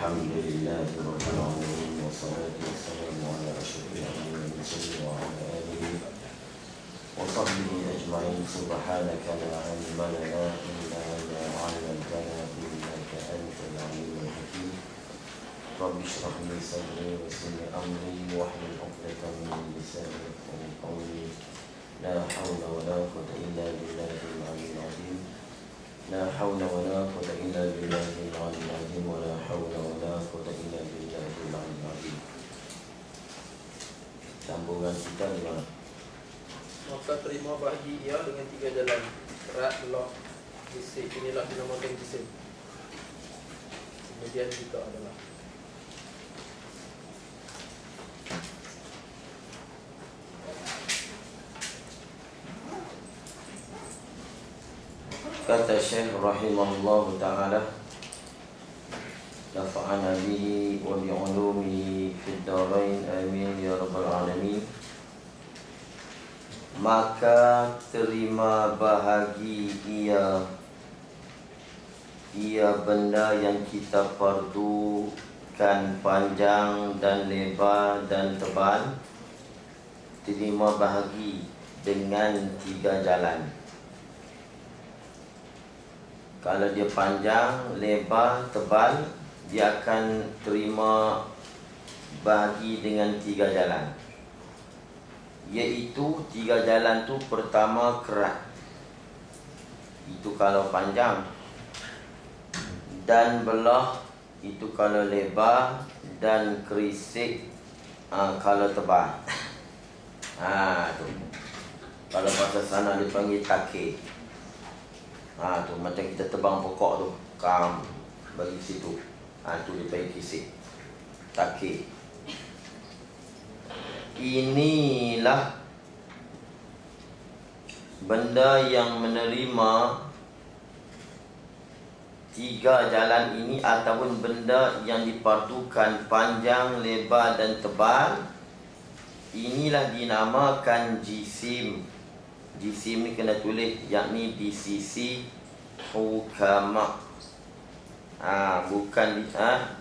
الحمد لله رب العالمين والصلاة والسلام على أشرف الأنبياء والمرسلين وعلى آله وصحبه أجمعين. سبحانك لا علم لنا إلا ما علمتنا إنك أنت العليم الحكيم. رب اشرح لي صدري ويسر لي أمري واحلل عقدة من لساني يفقهوا قولي. لا حول ولا قوة إلا بالله العلي العظيم. لا حول ولا قوة إلا بالله العلي العظيم. ولا حول ولا قوة إلا بالله العلي العظيم. Sambungan kita di mana? Maka terima bahagi ia dengan 3 jalan: kerat, lock, jisim. Inilah dinamakan jisim. Kemudian juga adalah kata Syekh rahimahullah ta'ala, nafa'ana bihi wa bi'ulumihi fid darain amin ya rabbal alamin. Maka terima bahagi ia benda yang kita fardukan panjang dan lebar dan tebal. Terima bahagi dengan 3 jalan. Kalau dia panjang, lebar, tebal, dia akan terima bahagi dengan 3 jalan. Iaitu 3 jalan tu, pertama kerat. Itu kalau panjang. Dan belah, itu kalau lebar. Dan kerisik, kalau tebal. Tu. Kalau bahasa sana dia panggil takir. Tu macam kita tebang pokok tu, kam bagi situ. Tu dia panggil kisik, takir. Inilah benda yang menerima 3 jalan ini, ataupun benda yang dipardukan panjang, lebar dan tebal. Inilah dinamakan jisim. Jisim ni kena tulis, yakni di sisi hukama. Bukan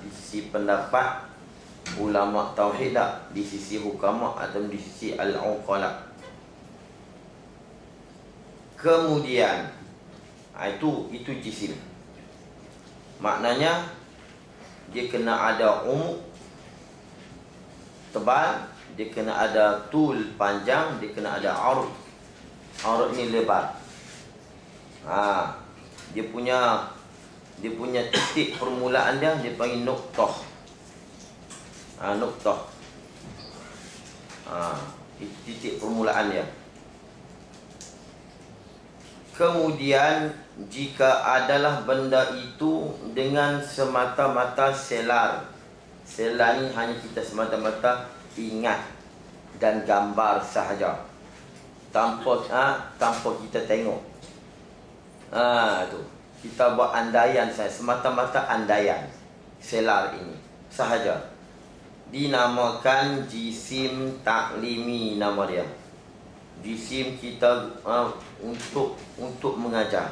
di sisi pendapat ulama tauhid tak, di sisi hukama atau di sisi al-uqala. Kemudian itu jisim. Maknanya dia kena ada umuk tebal, dia kena ada tul panjang, dia kena ada arud. Arud ni lebar. Dia punya titik permulaan dia panggil nuqtah. Nuqtah. Itu titik permulaan dia. Kemudian jika adalah benda itu dengan semata-mata selar. Selar ni hanya kita semata-mata ingat dan gambar sahaja, tanpa kita tengok. Tu kita buat andaian saja, semata-mata andaian. Selar ini sahaja dinamakan jisim taklimi. Nama dia jisim kita untuk mengajar.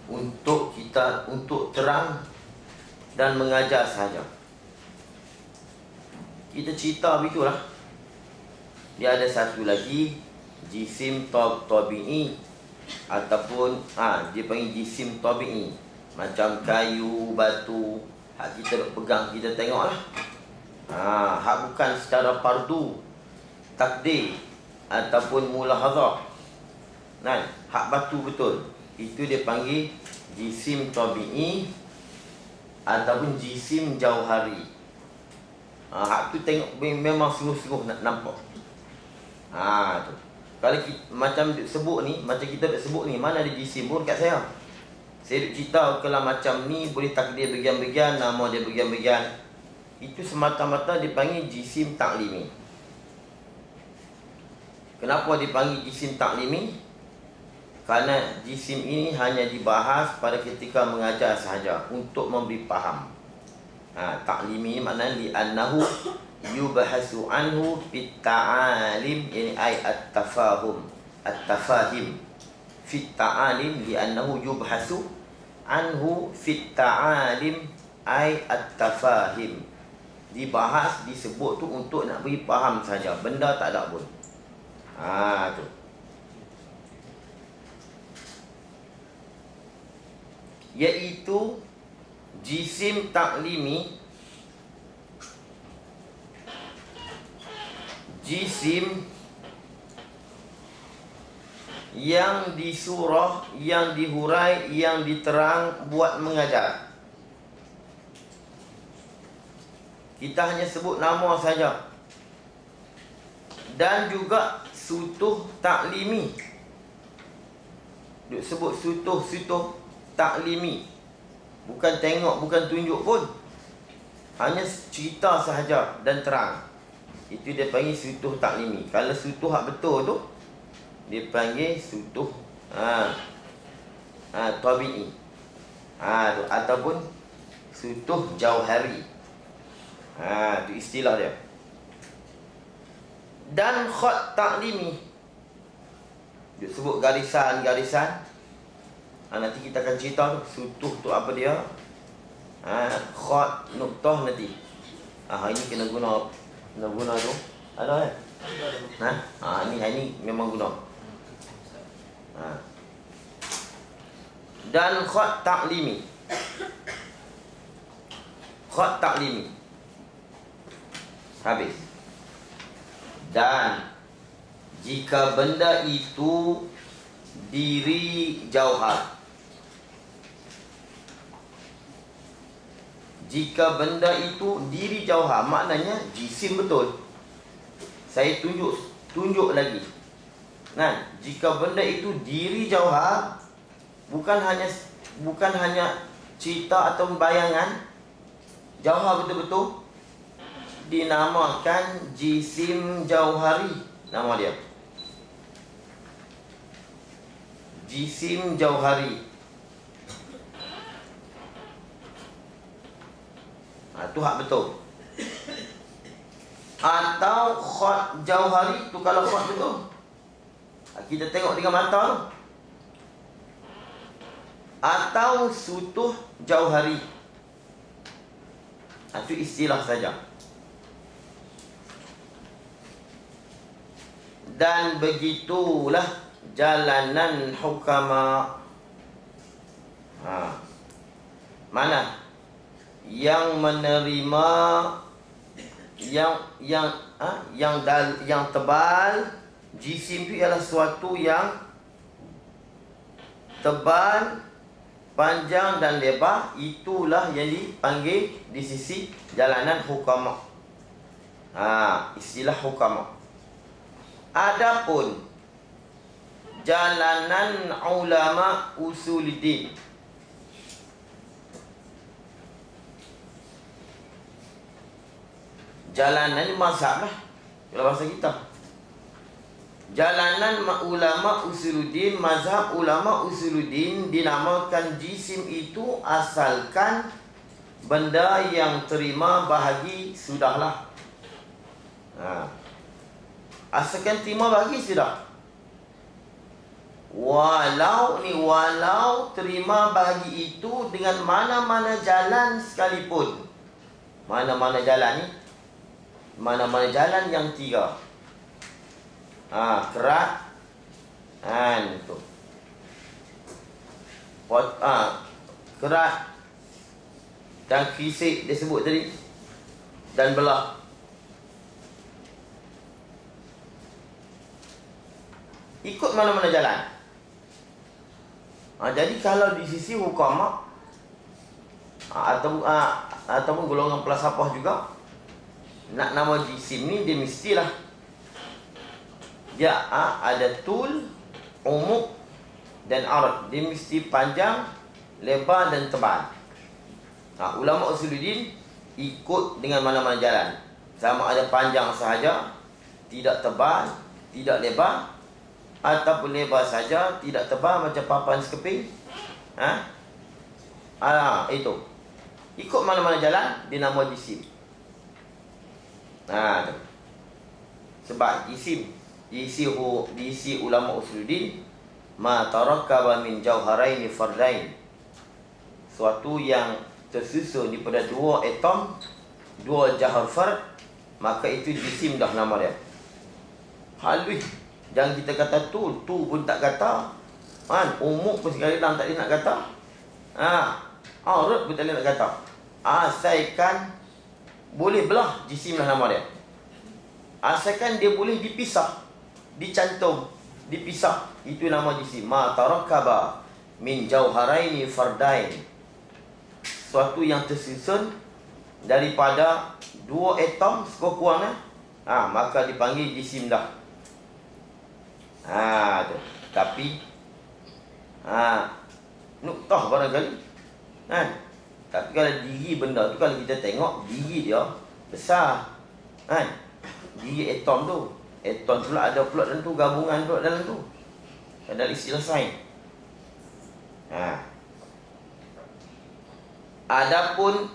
Untuk terang dan mengajar sahaja. Kita cerita begitulah. Dia ada satu lagi, jisim tabi'i, ataupun dia panggil jisim tabi'i. Macam kayu, batu, hak kita nak pegang, kita tengoklah. Hak bukan secara fardu, takdir ataupun mulahazah. Hak batu betul. Itu dia panggil jisim tabi'i ataupun jisim jauhari. Hak tu tengok memang sungguh-sungguh nak nampak. Tu. Kalau kita, macam sebut ni, macam kita sebut ni, mana ada jisim pun kat saya. Saya duk cerita kalau macam ni boleh takdir bagian-bagian, nama dia bagian-bagian. Itu semata-mata dipanggil jisim taklimi. Kenapa dipanggil jisim taklimi? Kerana jisim ini hanya dibahas pada ketika mengajar sahaja, untuk memberi faham. Taklimi maknanya li'annahu yubahasu anhu fit ta'alim, yani ay at-tafahum, at-tafahim fit ta'alim, li'annahu yubahasu anhu fit ta'alim ay at-tafahim. Dibahas, disebut tu untuk nak beri faham saja, benda tak ada pun. Tu. Iaitu jisim taklimi, jisim yang disurah, yang dihurai, yang diterang buat mengajar. Kita hanya sebut nama saja. Dan juga sutuh taklimi. Duk sebut sutuh taklimi. Bukan tengok, bukan tunjuk pun. Hanya cerita sahaja dan terang. Itu dia panggil sutuh taklimi. Kalau sutuh hak betul tu, dia panggil sutuh tabi'i. Ataupun sutuh jauhari. Itu istilah dia. Dan khat taklimi, dia sebut garisan-garisan. Nanti kita akan cerita tu, sutuh tu apa dia. Khat nuktah nanti. Ini kena guna tu. Ada kan? Ini memang guna. Dan khat taklimi. Khat taklimi. Habis. Dan jika benda itu diri jauhar. Jika benda itu diri jauhar, maknanya jisim betul. Saya tunjuk lagi. Jika benda itu diri jauhar, bukan hanya cerita atau bayangan, jauhar betul-betul, dinamakan jisim jauhari. Nama dia jisim jauhari. Itu hak betul. Atau khat jauhari tu, kalau khat betul, kita tengok dengan mata tu. Atau sutuh jauhari. Itu istilah saja. Dan begitulah jalanan hukama. Mana yang menerima yang tebal. Jisim itu ialah suatu yang tebal, panjang dan lebar. Itulah yang dipanggil di sisi jalanan hukama. Istilah hukama. Adapun jalanan ulama usuluddin, jalanan mazhab lah, kalau bahasa kita. Jalanan ulama usuluddin, mazhab ulama usuluddin, dinamakan jisim itu asalkan benda yang terima bahagi sudahlah. Asalkan terima bahagi sudah. Walau terima bahagi itu dengan mana-mana jalan sekalipun. Mana-mana jalan ni? Mana-mana jalan yang tiga. Kerat. Itu. Kerat. Dan krisik dia sebut tadi. Dan belah. Ikut mana-mana jalan. Jadi kalau di sisi hukama ataupun golongan pelasapah juga, nak nama jisim ni dia mestilah dia ada tul, umuk dan arad. Dia mesti panjang, lebar dan tebal. Ulama usuluddin ikut dengan mana-mana jalan. Sama ada panjang sahaja, tidak tebal, tidak lebar, ataupun lebar saja, tidak tebal macam papan sekeping. Itu. Ikut mana-mana jalan, dinama jisim. Sebab diisi ulama usuluddin, ma tarakkaba min jauharaini fardain. suatu yang tersusun daripada dua atom, dua jahar fard, maka itu jisim dah nama dia. Halus. Jangan kita kata tu pun tak kata. Kan, umuk pun sekali dalam tak dia nak kata. Urut pun tak dia nak kata. Asalkan boleh belah, jisim dah nama dia. Asalkan dia boleh dipisah, dicantum, dipisah, itu nama jisim. Ma tarakkaba min jauharaini fardain, suatu yang tersusun daripada dua atom sekurang-kurangnya, maka dipanggil jisim dah. Tu. Tapi nuktah barangkali kan. Tapi kalau diri benda tu, kalau kita tengok diri dia besar kan. Diri atom tu, atom pula ada pula dalam tu, gabungan pula dalam tu. Ada istilah sains. Adapun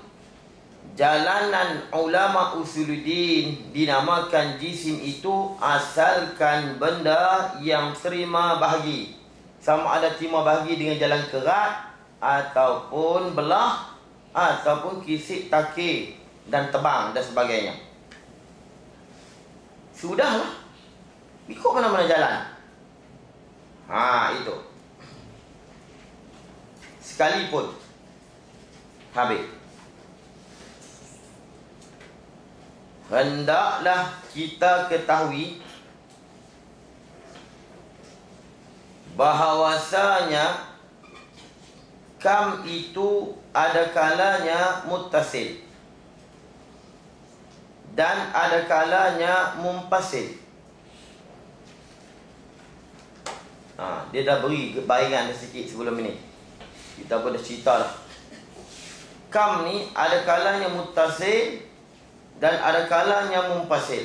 jalanan ulama usuluddin dinamakan jisim itu asalkan benda yang terima bahagi, sama ada terima bahagi dengan jalan kerat ataupun belah ataupun kisik takir dan tebang dan sebagainya. Sudahlah, ikut mana-mana jalan. Itu. Sekalipun habis, hendaklah kita ketahui bahawasanya kam itu ada kalanya muttasil dan ada kalanya mumpasil. Dia dah beri bayangan sikit sebelum ini. Kita pun dah cerita dah. Kam ni ada kalanya muttasil dan ada kalanya mumpasil.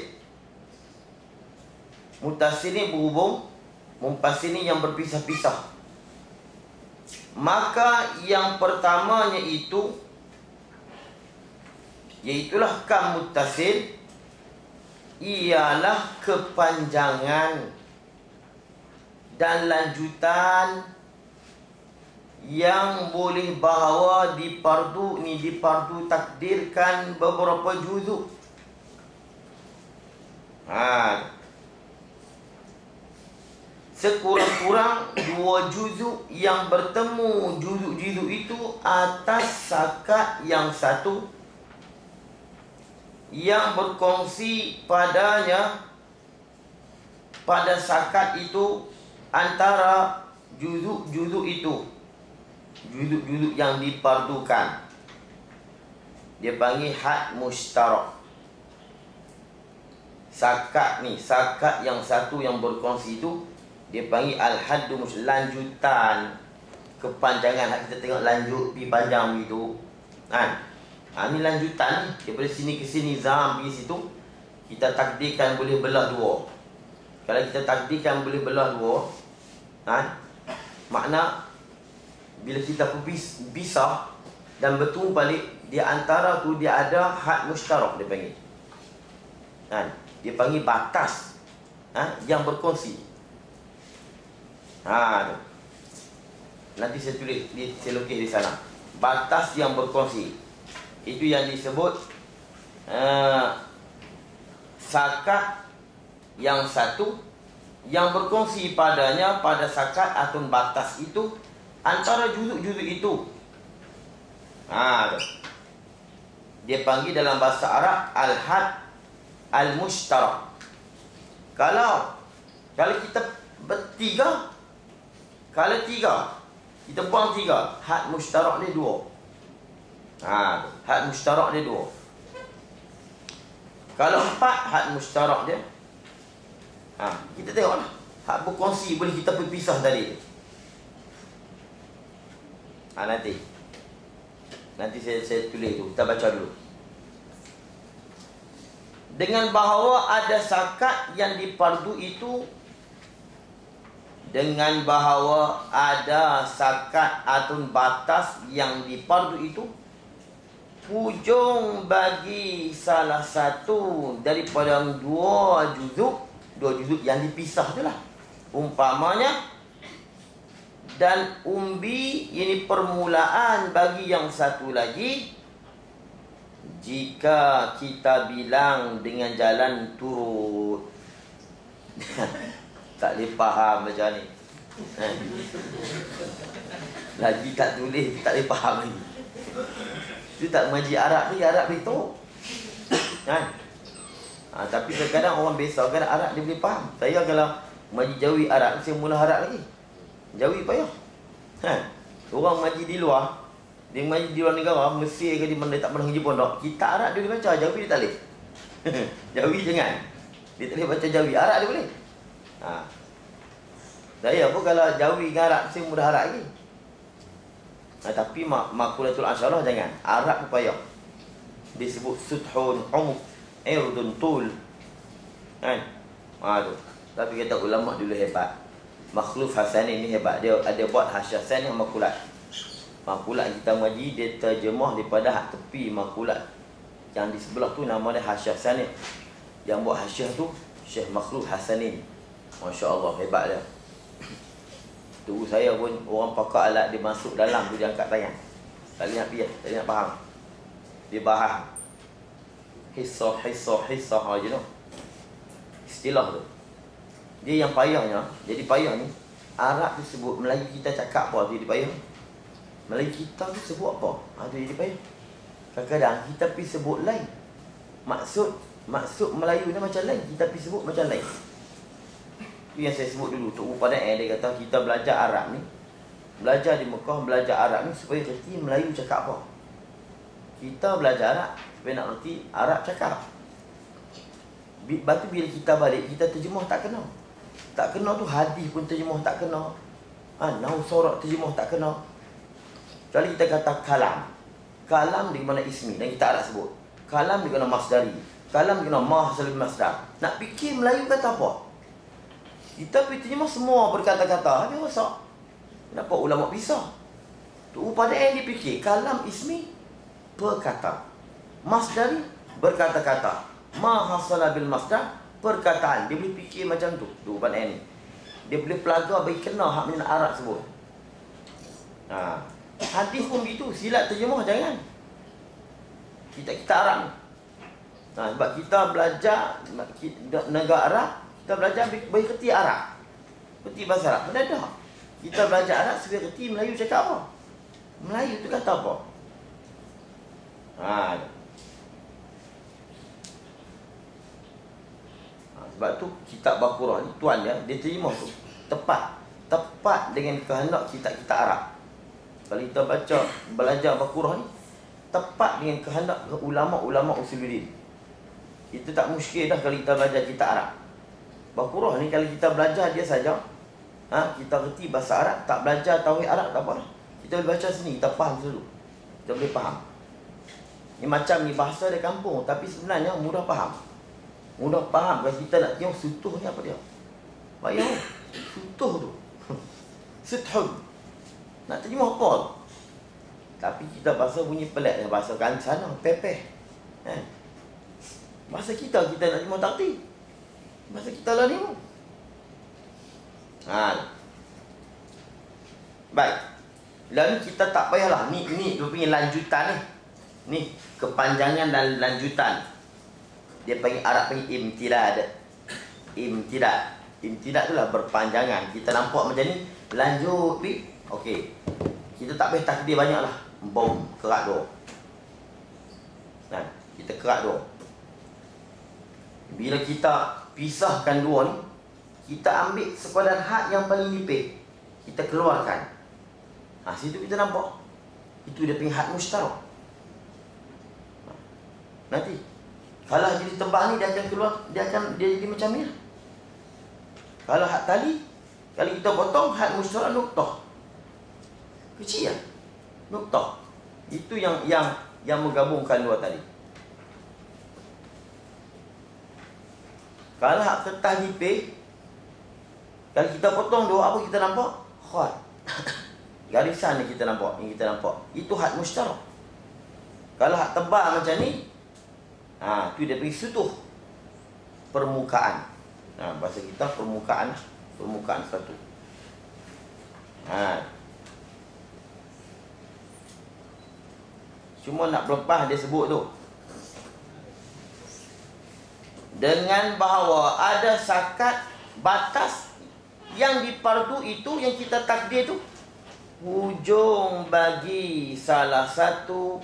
Muttasil ni berhubung, mumpasil ni yang berpisah-pisah. Maka yang pertamanya itu, iaitulah kam muttasil, ialah kepanjangan dan lanjutan yang boleh bahawa dipardu takdirkan beberapa juzuk. Sekurang-kurang 2 juzuk yang bertemu juzuk-juzuk itu atas sakat yang satu, yang berkongsi padanya pada sakat itu antara juzuk-juzuk itu, juzuk-juzuk yang dipardukan. Dia panggil had mushtarak. Sakat ni, sakat yang satu yang berkongsi itu dia panggil al-haddu lanjutan, kepanjangan. Kita tengok lanjut pi panjang begitu kan. Ni lanjutan ni, daripada sini ke sini, zam pergi situ. Kita takdirkan boleh belah dua. Kalau kita takdirkan boleh belah dua, makna bila kita pisah dan bertemu balik, di antara tu dia ada had mushtarak, dia panggil. Dia panggil batas yang berkongsi. Nanti saya tulis, saya lukis di sana. Batas yang berkongsi. Itu yang disebut sakat yang satu, yang berkongsi padanya pada sakat atau batas itu antara juzuk-juzuk itu. Dia panggil dalam bahasa Arab al-had al-mushtarak. Kalau kita bertiga, kalau tiga, kita buang tiga, had mushtarak dia 2. Had mushtarak dia 2. Kalau 4, had mushtarak dia, kita tengoklah. Had berkongsi boleh kita berpisah tadi. Nanti saya tulis tu. Kita baca dulu. Dengan bahawa ada sakat yang dipardu itu, dengan bahawa ada sakat atau batas yang dipardu itu, hujung bagi salah satu daripada 2 juzuk yang dipisah itulah. Umpamanya Dan umbi ini permulaan bagi yang satu lagi. Jika kita bilang dengan jalan turut. Tak boleh faham macam ni. Lagi tak tulis, tak boleh faham lagi. Itu tak mengaji Arab ni, Arab ni tu. Kan? Tapi kadang-kadang orang biasa, kadang Arab dia boleh faham. Saya kalau mengaji Jawi Arab, saya mula Arab lagi. Jawi payah. Orang mengaji di luar, dia mengaji di luar negara, Mesir ke di mana tak pernah mengaji pondok, kita Arab dia boleh baca, Jawi dia tak boleh. Jawi jangan. Dia tak boleh baca Jawi, Arab dia boleh. Saya pun kalau Jawi dengan Arab, saya mudah Arab lagi. Tapi makulatul asyarah jangan. Arab pun payah. Dia sebut suthun, umuk, irdun, tul. Kan? Tu. Tapi kata ulama dulu hebat. Makhluf Hasani ni hebat. Dia ada buat hasyiah Hasani yang makulat. Makulat kita mengaji, dia terjemah daripada hak tepi makulat. Yang di sebelah tu nama dia hasyiah Hasani. Yang buat hasyiah tu Syekh Makhluf Hasani. Masya Allah, hebat dia. Tu saya pun orang pakar alat, dia masuk dalam tu dia angkat tangan. Tak boleh nak pergi, tak boleh nak faham. Dia bahas hissah je tu. Istilah tu. Dia yang payahnya, jadi payah ni Arab tu sebut, Melayu kita cakap apa tu jadi payah. Melayu kita tu sebut apa? Tu jadi payah. Kadang-kadang kita pergi sebut lain. Maksud Melayu ni macam lain, kita pergi sebut macam lain. Itu yang saya sebut dulu. Tok Upada dia kata kita belajar Arab ni, belajar di Mekah, belajar Arab ni supaya kerti Melayu cakap apa. Kita belajar Arab supaya nak kerti Arab cakap. Lepas tu bila kita balik, kita terjemah tak kena. Tak kena tu hadis pun terjemah tak kena. Nahwu sorak terjemah tak kena. Kecuali kita kata kalam. Kalam di mana ismi dan kita Arab sebut. Kalam di mana masdari. Kalam di mana mah salib masdar. Nak fikir Melayu kata apa? Kita pergi terjemah semua berkata-kata. Habis rosak. Kenapa ulama pisah? Tu pada yang dipikir. Kalam ismi perkata. Masdari berkata-kata. Ma hasala bil masdar perkataan. Dia boleh fikir macam tu. Tu pada yang ni. Dia boleh pelaga bagi kena hak minat Arab sebut. Hadis pun begitu. Silat terjemah jangan. Kita Arab ni. Sebab kita belajar negara Arab, kita belajar bagi kerti Arab. Kerti bahasa Arab. Mendadak. Kita belajar Arab supaya kerti Melayu cakap apa. Melayu tu kata apa. Sebab tu kitab Baqarah ni tuan dia terjemah tu tepat dengan kehendak kita Arab. Kalau kita belajar Baqarah ni tepat dengan kehendak ulama-ulama usuluddin. Itu tak muskil dah kalau kita belajar kitab Arab. Baqarah ni kalau kita belajar dia saja, kita reti bahasa Arab, tak belajar tauhid Arab tak apa. Kita boleh baca sini, kita faham dulu. Kita boleh faham. Ni macam ni bahasa dia kampung tapi sebenarnya mudah faham. Mudah faham kalau kita nak tengok sutuh ni apa dia. Bayang sutuh tu. Sutuh. Nak terjemah apa tu? Tapi kita bahasa bunyi pelik dia, bahasa kan sana pepeh. Bahasa kita nak terjemah tak reti. Bahasa kita lah ni. Baik. Lalu kita tak payahlah ni dia punya lanjutan ni. Ni kepanjangan dan lanjutan. Dia panggil Arab panggil imtidad. Imtidad tu lah berpanjangan. Kita nampak macam ni, lanjut pi. Okey. Kita tak payah takdir banyaklah. Bom, kerak dua. Kita kerak dua. Bila kita pisahkan dua ni, kita ambil sekadar had yang paling nipis. Kita keluarkan. Situ kita nampak. Itu dia punya had mustarak. Nanti kalau jadi tebal ni dia akan keluar, dia jadi macam ni. Kalau had tali, kalau kita potong had mustarak nuktah. Kecil ya. Nuktah. Itu yang menggabungkan dua tali. Kalau hak kertas nipis, kalau kita potong dua, apa kita nampak? Khat. Garisan ni kita nampak, yang kita nampak. Itu had mustarak. Kalau hak tebal macam ni, tu dia pergi sutuh permukaan. Bahasa kita permukaan satu. Cuma nak berlepas dia sebut tu. Dengan bahawa ada sakat batas yang dipardu itu yang kita takdir tu hujung bagi salah satu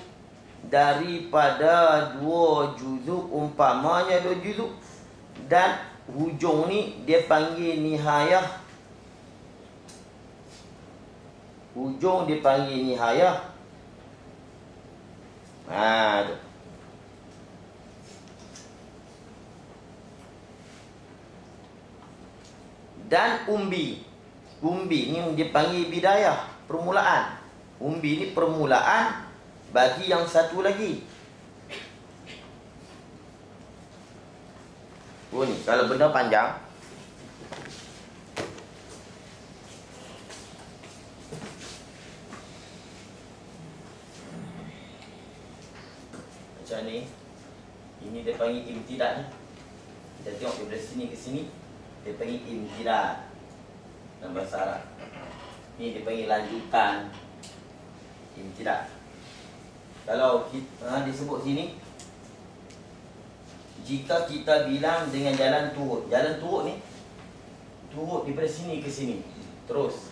daripada 2 juzuk, umpamanya 2 juzuk, dan hujung ni dia panggil nihayah. Hujung dia panggil nihayah. Tu. Dan umbi. Umbi ni dia panggil bidayah, permulaan. Umbi ni permulaan bagi yang satu lagi. Oh ni, kalau benda panjang, macam ni. Ini dia panggil imtidad ni. Kita tengok daripada sini ke sini, dia panggil imtidad dalam bahasa Arab. Ni dia panggil lanjutan, imtidad. Kalau kita disebut sini, jika kita bilang dengan jalan turut. Jalan turut ni turut daripada sini ke sini, terus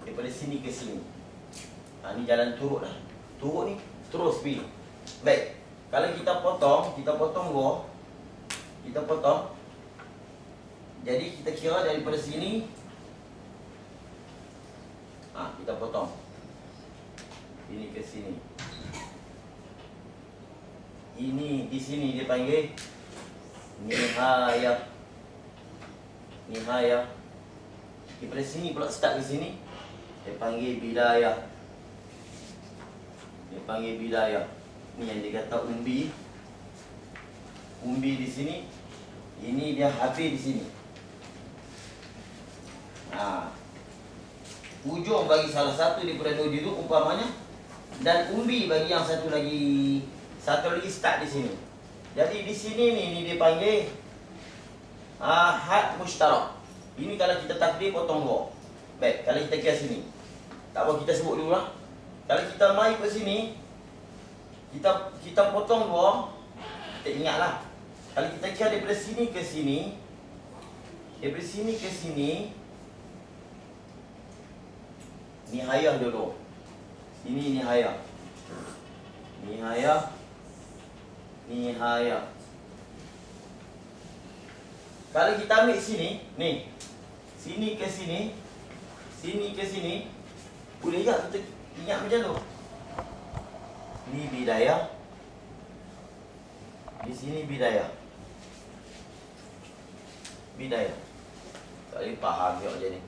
daripada sini ke sini. Ni jalan turut lah. Turut ni terus pergi. Baik, kalau kita potong dua. Kita potong. Jadi kita kira daripada sini, kita potong ini ke sini. Ini di sini dia panggil nihayah. Nihayah. Daripada sini pula start ke sini, dia panggil bidayah. Dia panggil bidayah. Ni yang dia kata umbi. Umbi di sini. Ini dia habis di sini. Ujung bagi salah satu daripada 2 juzuk umpamanya, dan umbi bagi yang satu lagi start di sini. Jadi di sini ni dia panggil had mushtarak. Ini kalau kita takdir potong dua. Baik, kalau kita kira sini, tak apa, kita sebut dulu lah. Kalau kita mai ke sini, kita potong dua. Kita ingatlah, kalau kita kira daripada sini ke sini, daripada sini ke sini, nihayah dulu. Ini nihayah. Nihayah. Nihayah. Kalau kita ambil sini, ni. Sini ke sini. Sini ke sini. Boleh tak kita ingat macam tu? Ni bidayah. Di sini bidayah. Bidayah. Tak boleh faham tengok macam ni.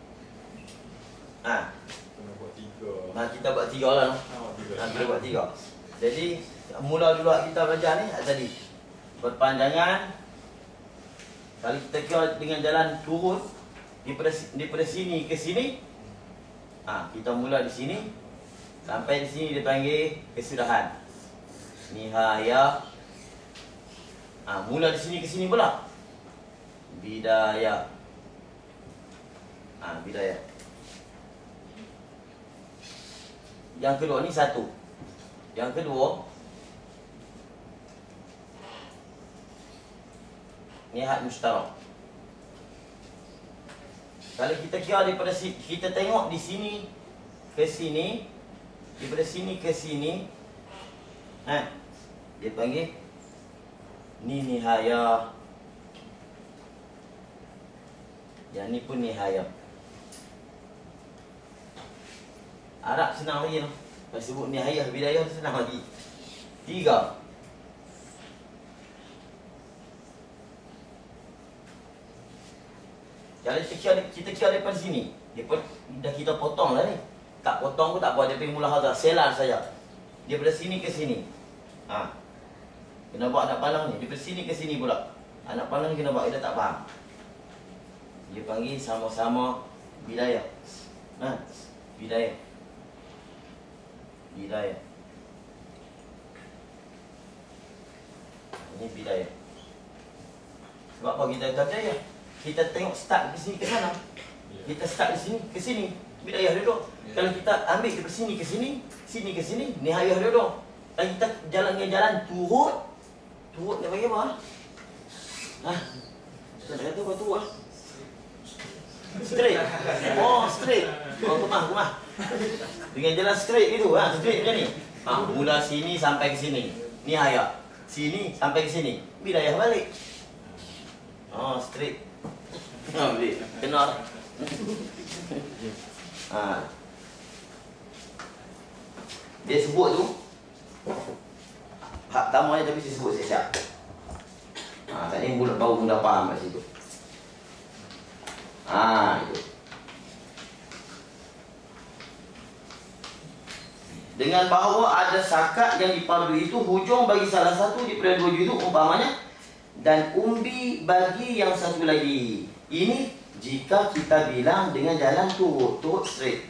Kita buat 3 lah. Kita buat 3. Jadi mula dulu kita belajar ni tadi berpanjangan. Kalau kita kira dengan jalan turun daripada sini ke sini, kita mula di sini sampai di sini dia panggil kesudahan, nihayah. Mula di sini ke sini pula bidayah. Bidayah. Yang kedua ni satu. Yang kedua ni had mushtarak. Kalau kita kira daripada kita tengok di sini ke sini, daripada sini ke sini, dia panggil ni nihayah. Yang ni pun nihayah. Arab senang lagi tu. Kalau sebut nihayah bidayah tu senang lagi. 3. Kalau kita kira daripada sini, dah kita potong lah ni. Tak potong pun tak apa, dia pergi mulahazah, selar saja. Daripada sini ke sini. Kena buat anak palang ni, daripada sini ke sini pula. Anak palang kena buat, dia tak faham. Dia panggil sama-sama bidayah. Bidayah. Bidayah. Ini bidayah. Sebab apa kita kata ya? Kita tengok start ke sini ke sana. Kita start di sini ke sini. Bidayah dia dong. Kalau kita ambil dari sini ke sini, sini ke sini, nihayah dia dong. Kalau kita jalan turut nak bagi apa? Saya nak kata apa turut? Straight. Oh, straight. Oh, kemah. Dengan jalan straight itu, straight macam ni. Mula sini sampai ke sini. Nihayah. Sini sampai ke sini. Bidayah balik. Oh, straight. Boleh. Kena. Dia sebut tu hak tamanya tapi dia sebut siap-siap. Tak ni baru mula faham kat situ. Itu. Dengan bahawa ada sakat yang dipadui itu hujung bagi salah satu daripada dua juzuk umpamanya dan umbi bagi yang satu lagi. Ini jika kita bilang dengan jalan turut straight.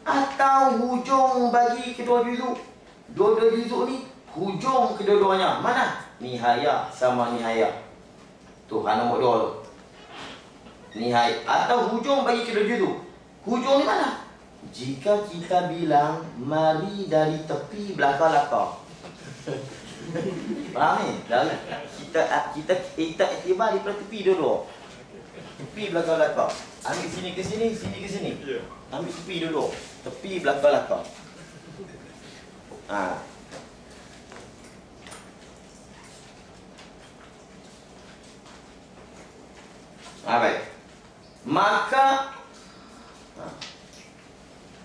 Atau hujung bagi kedua juzuk. Dua-dua juzuk ni hujung kedua-duanya. Mana? Nihayah sama nihayah. Tu nombor 2 tu. Nihayah atau hujung bagi kedua juzuk. Hujung ni mana? Jika kita bilang mari dari tepi belakang-belakang. Faham ni? Kita iktibar daripada tepi dulu. Tepi belakang-belakang. Ambil sini ke sini, sini ke sini. Ambil tepi dulu. Tepi belakang-belakang. Baik. Maka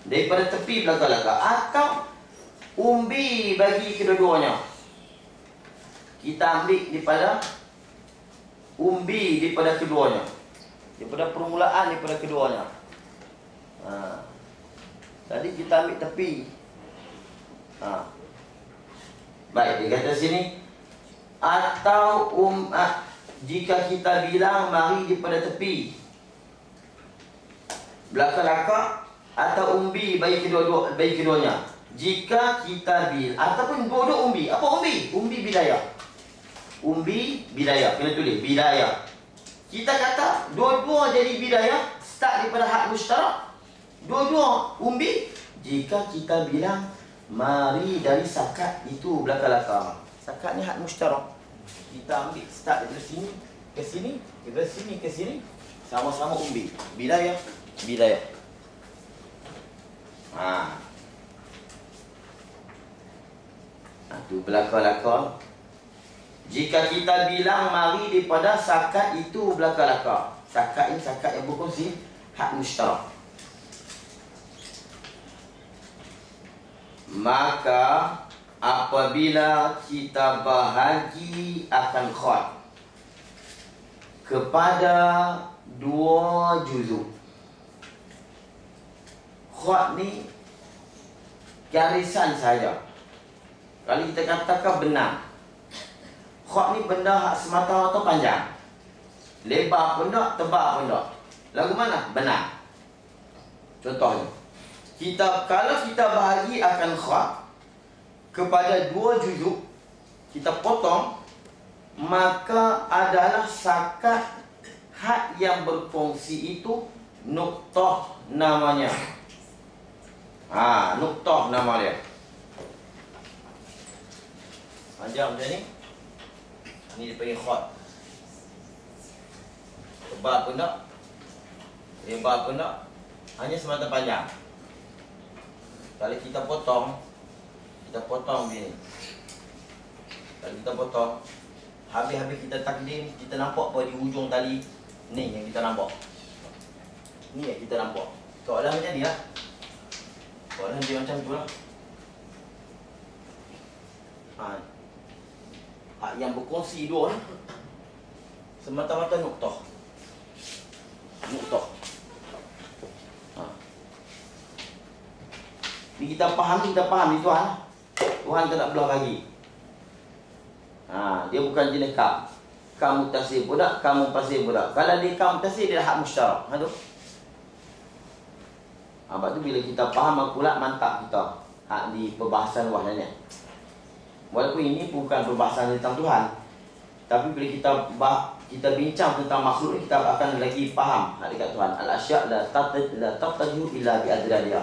daripada tepi belakang-belakang atau umbi bagi kedua-duanya. Kita ambil daripada umbi daripada keduanya. Daripada permulaan daripada keduanya. Tadi kita ambil tepi. Baik, dia kata sini atau jika kita bilang mari daripada tepi belakang-belakang atau umbi bagi keduanya. Jika kita ataupun dua-dua umbi. Apa umbi? Umbi bidayah. Umbi bidayah. Kena tulis bidayah. Kita kata dua-dua jadi bidayah start daripada hak musytarak. Dua-dua umbi jika kita bilang mari dari sakat itu belakang-belakang. Sakat ni hak musytarak. Kita ambil start dari sini ke sini, dari sini ke sini, sama-sama umbi. Bidayah. Tu belakang-belakang. Jika kita bilang mari daripada sakat itu belakang-belakang. Sakat ini sakat yang berkongsi hak musytarak. Maka apabila kita bahagi akan khat kepada dua juzuk. Khat ni garisan saja. Kalau kita katakan benar, khat ni benda hak semata-mata panjang. Lebar pun tak, tebal pun tak. Lagu mana? Benar. Contohnya, kalau kita bahagi akan khat kepada dua juzuk, kita potong, maka adalah sakat had yang berfungsi itu nuktah namanya. Nuktah nama dia. Panjang macam ni. Ni dia panggil khat. Tebal pun tak, lebar pun tak, hanya semata panjang. Kalau kita potong begini. Kalau kita potong, habis-habis kita takdim, kita nampak apa di hujung tali. Ni yang kita nampak. Ni yang kita nampak. Soalan macam ni lah. Soalan dia macam tu lah. Hak yang berkongsi dua ni semata-mata nuktah. Ni kita faham ni Tuhan. Tuhan tak nak belah bagi. Dia bukan jenis kam. Kam mutasir pun tak, kam mutasir pun tak. Kalau dia kam mutasir, dia hak musytarak. Sebab tu bila kita faham akulat, mantap kita hak di perbahasan wahdan ni. Walaupun ini bukan perbahasan tentang Tuhan, tapi bila kita kita bincang tentang makhluk ni, kita akan lagi faham hakikat Tuhan. Al-asya' la taqtaju illa bi adradiha.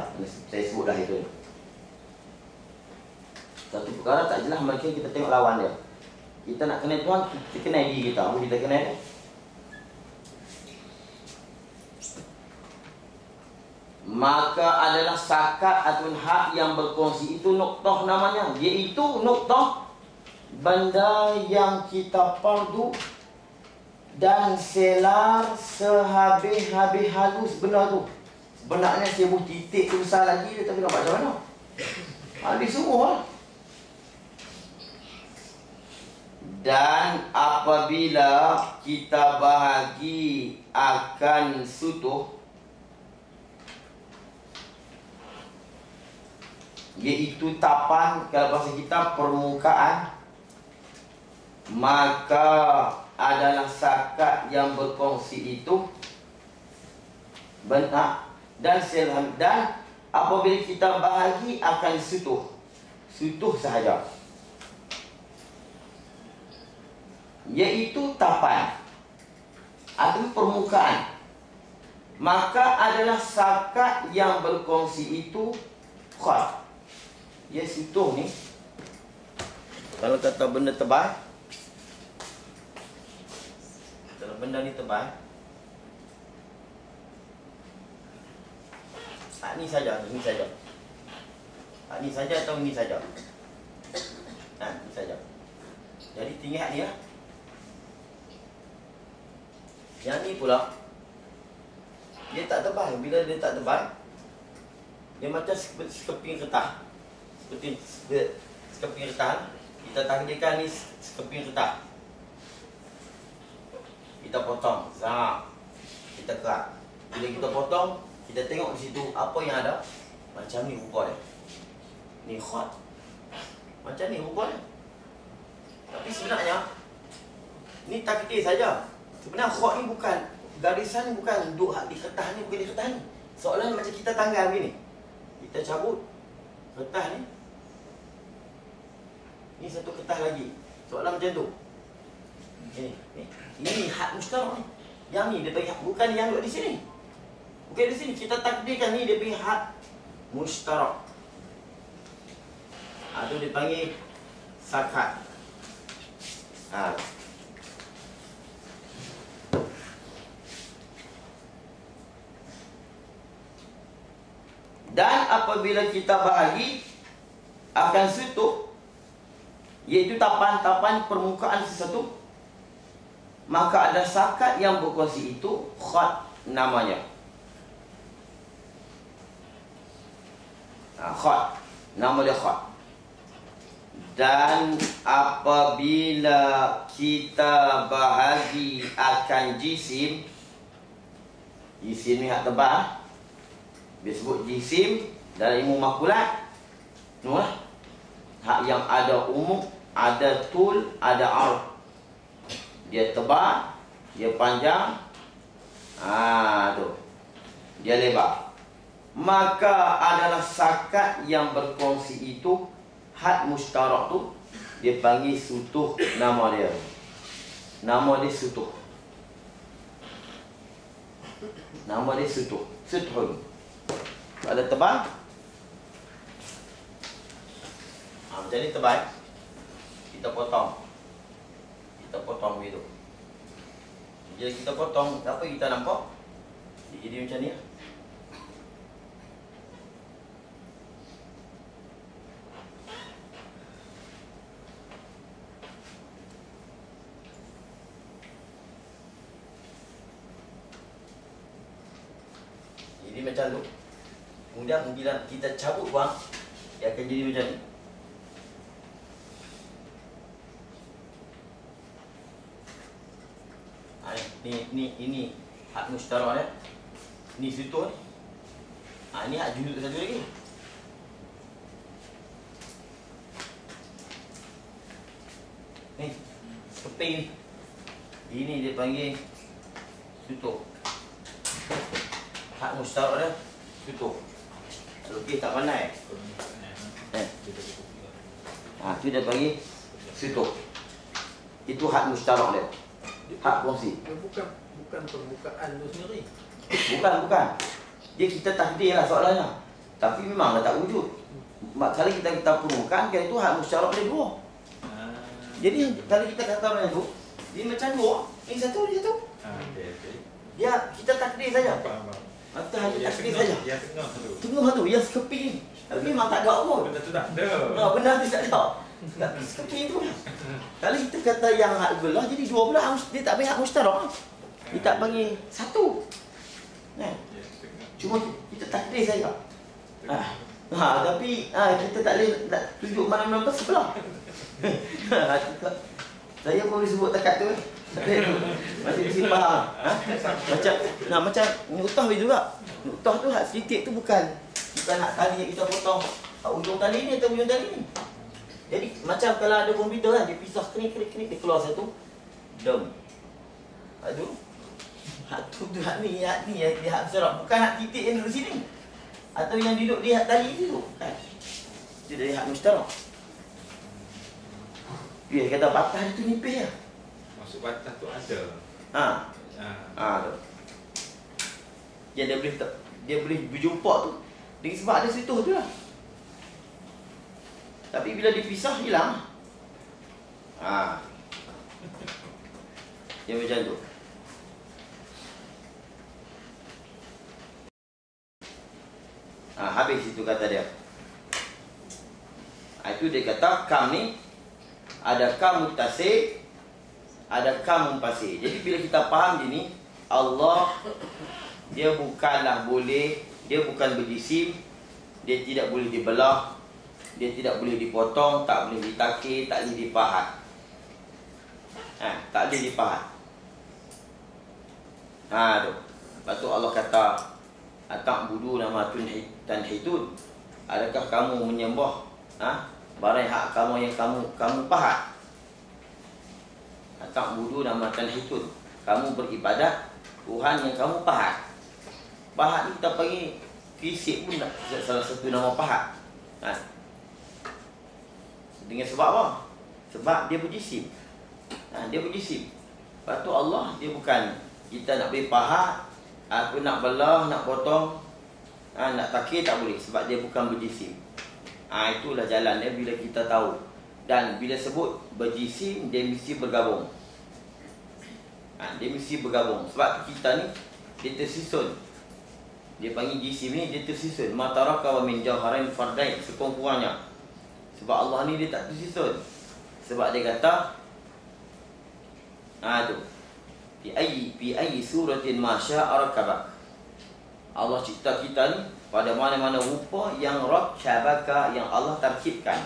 Saya sebut dah itu. Satu perkara tak jelas melainkan kita tengok lawan dia. Kita nak kenal Tuhan, kita kenal diri kita. Apa kita kenal dia? Maka adalah sakat atau hak yang berkongsi. Itu nuktah namanya. Iaitu nuktah benda yang kita fardu dan selar sehabis-habis halus benda tu. Sebenarnya saya buat titik tu besar lagi dia, tapi nak macam mana? Habis semua. Dan apabila kita bahagi akan sutuh, iaitu tapan, kalau bahasa kita permukaan, maka adalah sakat yang berkongsi itu benar dan selham. Dan apabila kita bahagi akan sutuh sahaja, iaitu tapan atau permukaan, maka adalah sakat yang berkongsi itu khat. Ya, sutuh ni, kalau kata benda tebal, kalau benda ni tebal, ni saja, ini saja. Ni saja atau ini saja? Ini saja. Jadi tinggi hak ni lah. Yang ni pula, dia tak tebal. Bila dia tak tebal, dia macam sekeping kertas. Seperti sekeping kertas. Kita takdirkan ni sekeping kertas. Kita potong, kita kerat. Bila kita potong, kita tengok di situ apa yang ada. Macam ni rupa dia. Ni khat. Macam ni rupa dia. Tapi sebenarnya ni takdir saja. Sebenarnya khat ni bukan, garisan ni bukan duduk di kertas ni, bukan di kertas ni. Soalan macam kita tanggal begini. Kita cabut kertas ni. Ni satu kertas lagi. Soalan macam tu. Ini hak mustarak ni. Yang ni dia bagi hak, bukan yang duduk di sini. Bukan di sini. Kita takdirkan ni dia bagi hak mustarak. Itu dipanggil sakat. Dan apabila kita bahagi akan sutuh, iaitu tapan-tapan permukaan sesuatu, maka ada sakat yang berkongsi itu khat namanya. Khat, nama dia khat. Dan apabila kita bahagi akan jisim, jisim ni hak tebal, dia sebut jisim dalam ilmu makulat. Hak yang ada umum, ada tul, ada arf. Dia tebal, dia panjang, tu. Dia lebar. Maka adalah sakat yang berkongsi itu, had mustarak tu, dia panggil sutuh nama dia. Nama dia sutuh. Nama dia sutuh. Sutuh. Ada tebal. Macam ni tebal. Kita potong. Kita potong begitu. Bila kita potong, apa kita nampak? Jadi macam ni. Jadi macam tu. Kemudian bila kita cabut buang, dia akan jadi macam ni. Ini hak mustarak dia. Ni sutuh ni. Ni hak juzuk satu lagi. Ni keping ni. Ini dia panggil sutuh. Hak mustarak dia sutuh. Lukis tak pandai. Tu dia panggil sutuh. Itu hak mustarak dia. Hak kongsi. Bukan permukaan tu sendiri. Bukan. Dia kita takdir lah soalannya. Tapi memanglah tak wujud. Kalau kita permukaan, kan itu hak musyarak dari dua. Jadi kalau kita kata orang itu, dia macam dua. Ini satu, dia satu. Dia kita takdir saja. Kita hanya takdir saja. Tengah tu, yang sekeping. Tapi memang tak ada apa. Benda tu tak ada. Benda tu tak ada. Sekeping tu. Kalau kita kata yang hak belah, jadi dua belah. Dia tak panggil hak musyarak. Dia tak panggil satu. Cuma kita takdir saja. Tapi kita tak boleh tunjuk mana-mana pun sebelah. Saya boleh sebut takat tu. Masih mesti faham. Macam nutah juga. Nutah tu hak setitik tu bukan hak tali yang kita potong. Hak ujung tali ni atau ujung tali ni. Jadi macam kalau ada komputer kan, dia pisah klik dia keluar satu. Dem. Aduh. Hak tu hak ni dia hak serap, bukan hak titik yang duduk sini. Atau yang duduk di hak tali tu kan. Itu dari hak musyarak. Dia kata batas tu nipis lah. Maksud batas tu ada. Yang dia boleh berjumpa tu dengan sebab ada situ tu lah. Tapi bila dipisah hilang. Dia macam tu. Habis itu kata dia. Itu dia kata kam ni ada kam mutasik, ada kam mumpasik. Jadi bila kita faham gini, Allah dia bukanlah boleh, dia bukan berjisim, dia tidak boleh dibelah, dia tidak boleh dipotong, tak boleh ditakir, tak boleh dipahat. Tak boleh dipahat. Tu. Lepas tu Allah kata, "Ata'budu nama tanhitun." Adakah kamu menyembah barang hak kamu yang kamu pahat? Ata'budu nama tanhitun. Kamu beribadat Tuhan yang kamu pahat. Pahat ni kita panggil fisik pun salah satu nama pahat. Dengan sebab apa? Sebab dia berjisim. Dia berjisim. Lepas tu Allah dia bukan kita nak beri pahat, aku nak belah, nak potong, nak takir tak boleh sebab dia bukan berjisim. Itulah jalan dia bila kita tahu. Dan bila sebut berjisim, dia mesti bergabung. Dia mesti bergabung. Sebab kita ni dia tersusun. Dia panggil jisim ni dia tersusun. Mataraka wa min jawharain fardain, sekurang-kurangnya. Sebab Allah ni dia tak tersusun. Sebab dia kata tu. Fi ayyi suratin ma syaa rakabak. Allah cipta kita ni pada mana-mana rupa yang rakabaka, yang Allah tarkibkan.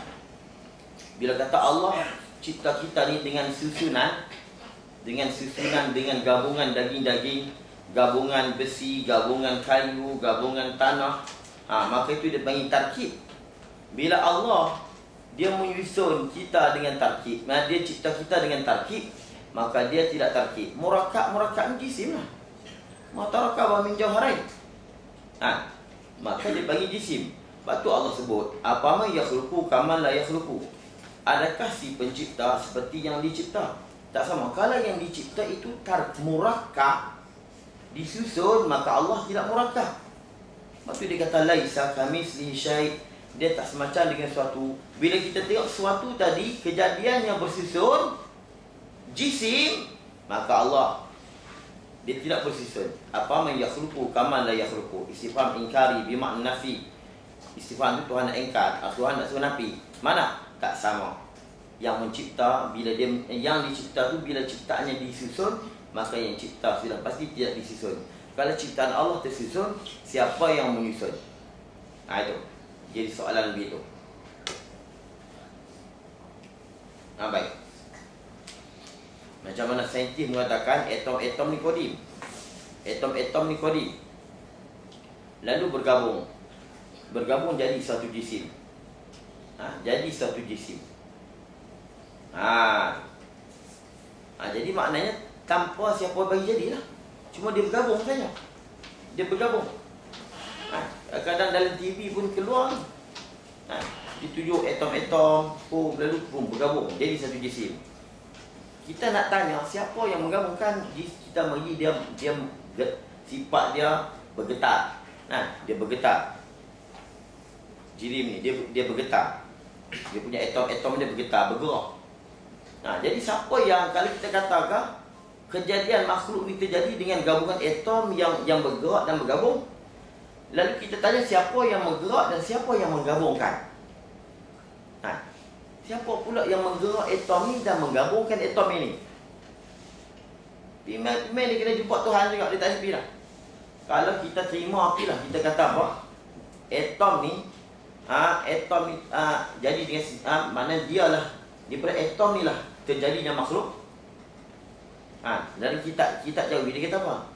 Bila kata Allah cipta kita ni dengan susunan, dengan gabungan daging-daging, gabungan besi, gabungan kayu, gabungan tanah, maka itu dia panggil tarkib. Bila Allah dia menyusun kita dengan tarkib, dia cipta kita dengan tarkib, maka dia tidak tarkib. Murakkab jisim lah. Mataraka wa min jawharain. Maka dia bagi jisim. Lepas tu Allah sebut, apa ma yakhluqu kama la yakhluqu. Adakah si pencipta seperti yang dicipta? Tak sama. Kalau yang dicipta itu murakkab, disusun, maka Allah tidak murakkab. Lepas tu dia kata laisa kamitslihi syai'. Dia tak semacam dengan suatu. Bila kita tengok suatu tadi, kejadian yang bersusun, jisim, maka Allah dia tidak bersusun. Apa man yakhluqu kama la yakhluqu. Istifham inkari bermakna nafi. Istifham itu Tuhan nak ingkar, Tuhan nak suruh nafi. Mana? Tak sama. Yang mencipta bila dia yang dicipta tu bila ciptaannya disusun, maka yang cipta sudah pasti tidak disusun. Kalau ciptaan Allah tersusun, siapa yang menyusun? Itu. Jadi soalan begitu. Baik. Macam mana saintis mengatakan atom-atom ni kodim. Atom-atom ni kodim. Lalu bergabung jadi satu jisim. Jadi satu jisim. Jadi maknanya tanpa siapa bagi jadilah. Cuma dia bergabung saja. Dia bergabung. Kadang dalam TV pun keluar ni. Ditunjuk atom-atom, lalu bergabung jadi satu jisim. kita nak tanya siapa yang menggabungkan, kita bagi dia sifat dia bergetar. Nah, dia bergetar. Jirim ni dia bergetar. Dia punya atom dia bergerak. Nah, jadi siapa yang kalau kita katakan kejadian makhluk ni terjadi dengan gabungan atom yang bergerak dan bergabung, lalu kita tanya siapa yang menggerak dan siapa yang menggabungkan. Nah, siapa pula yang menggerak atom ni dan menggabungkan atom ini? Pemain ni kena jumpa Tuhan juga, dia tak happy lah. Kalau kita terima apilah, kita kata apa? Atom ni jadi dengan mana dia lah, daripada atom ni lah terjadinya makhluk. Dan kita jawab, dia kata apa?